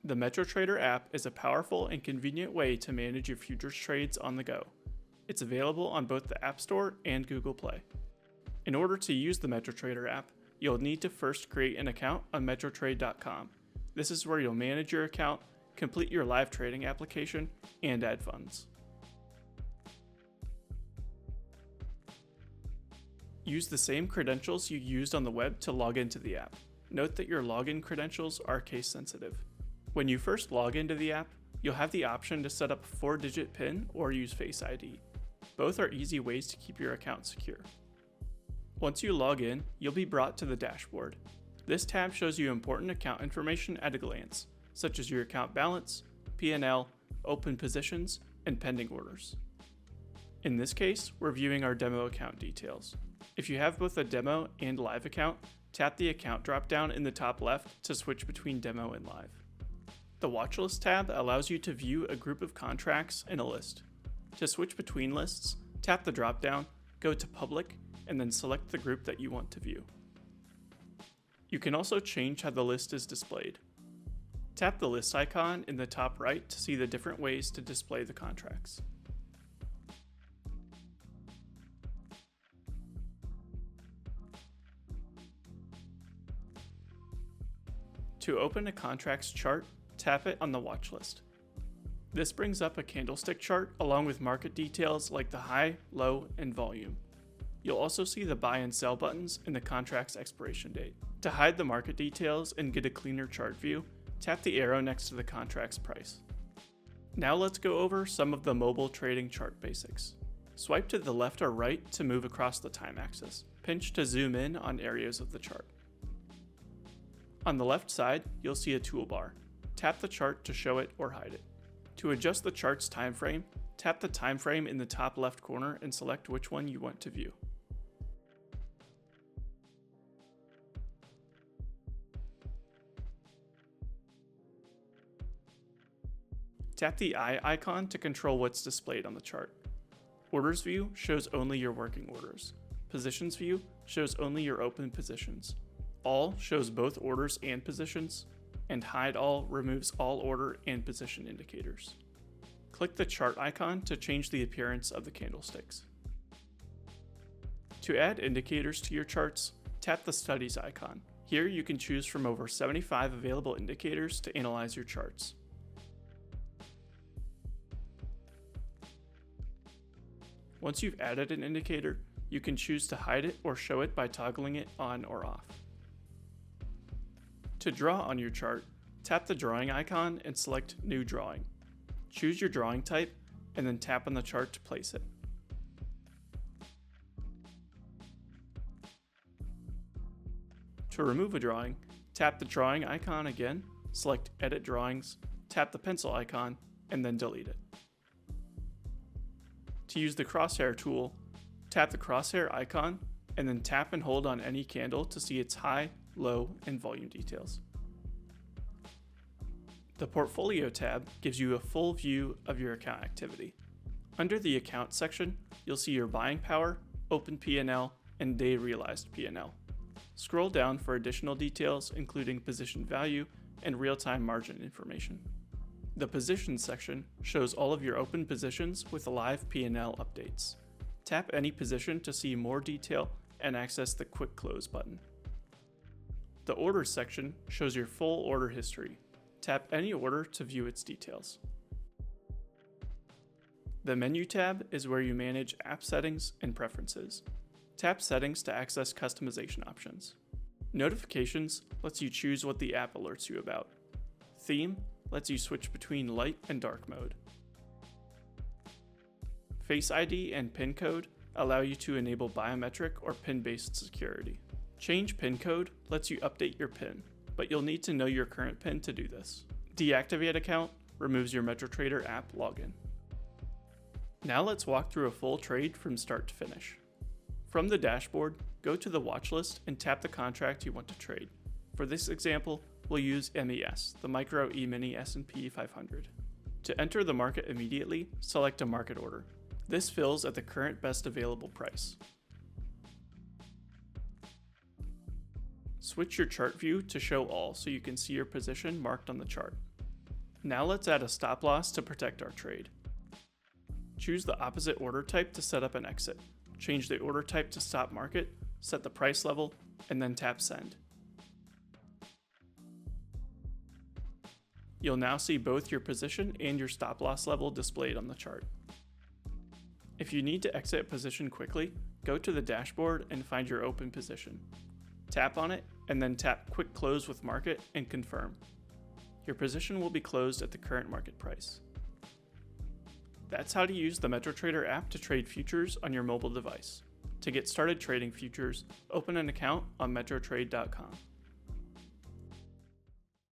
The MetroTrader app is a powerful and convenient way to manage your futures trades on the go. It's available on both the App Store and Google Play. In order to use the MetroTrader app, you'll need to first create an account on MetroTrade.com. This is where you'll manage your account, complete your live trading application, and add funds. Use the same credentials you used on the web to log into the app. Note that your login credentials are case sensitive. When you first log into the app, you'll have the option to set up a 4-digit PIN or use Face ID. Both are easy ways to keep your account secure. Once you log in, you'll be brought to the dashboard. This tab shows you important account information at a glance, such as your account balance, P&L, open positions, and pending orders. In this case, we're viewing our demo account details. If you have both a demo and live account, tap the account dropdown in the top left to switch between demo and live. The Watchlist tab allows you to view a group of contracts in a list. To switch between lists, tap the dropdown, go to Public, and then select the group that you want to view. You can also change how the list is displayed. Tap the list icon in the top right to see the different ways to display the contracts. To open a contract's chart, tap it on the watch list. This brings up a candlestick chart along with market details like the high, low, and volume. You'll also see the buy and sell buttons and the contract's expiration date. To hide the market details and get a cleaner chart view, tap the arrow next to the contract's price. Now let's go over some of the mobile trading chart basics. Swipe to the left or right to move across the time axis. Pinch to zoom in on areas of the chart. On the left side, you'll see a toolbar. Tap the chart to show it or hide it. To adjust the chart's time frame, tap the time frame in the top left corner and select which one you want to view. Tap the eye icon to control what's displayed on the chart. Orders view shows only your working orders. Positions view shows only your open positions. All shows both orders and positions, and hide all removes all order and position indicators. Click the chart icon to change the appearance of the candlesticks. To add indicators to your charts, tap the studies icon. Here you can choose from over 75 available indicators to analyze your charts. Once you've added an indicator, you can choose to hide it or show it by toggling it on or off. To draw on your chart, tap the drawing icon and select New Drawing. Choose your drawing type and then tap on the chart to place it. To remove a drawing, tap the drawing icon again, select Edit Drawings, tap the pencil icon, and then delete it. To use the crosshair tool, tap the crosshair icon and then tap and hold on any candle to see its high, low, and volume details. The Portfolio tab gives you a full view of your account activity. Under the Account section, you'll see your buying power, open P&L, and day realized P&L. Scroll down for additional details including position value and real-time margin information. The Positions section shows all of your open positions with live P&L updates. Tap any position to see more detail and access the Quick Close button. The Orders section shows your full order history. Tap any order to view its details. The Menu tab is where you manage app settings and preferences. Tap Settings to access customization options. Notifications lets you choose what the app alerts you about. Theme lets you switch between light and dark mode. Face ID and PIN code allow you to enable biometric or PIN-based security. Change PIN code lets you update your PIN, but you'll need to know your current PIN to do this. Deactivate account removes your MetroTrader app login. Now let's walk through a full trade from start to finish. From the dashboard, go to the watch list and tap the contract you want to trade. For this example, we'll use MES, the Micro E-mini S&P 500. To enter the market immediately, select a market order. This fills at the current best available price. Switch your chart view to show all so you can see your position marked on the chart. Now let's add a stop loss to protect our trade. Choose the opposite order type to set up an exit. Change the order type to stop market, set the price level, and then tap send. You'll now see both your position and your stop loss level displayed on the chart. If you need to exit a position quickly, go to the dashboard and find your open position. Tap on it and then tap Quick Close with Market and confirm. Your position will be closed at the current market price. That's how to use the MetroTrader app to trade futures on your mobile device. To get started trading futures, open an account on MetroTrade.com.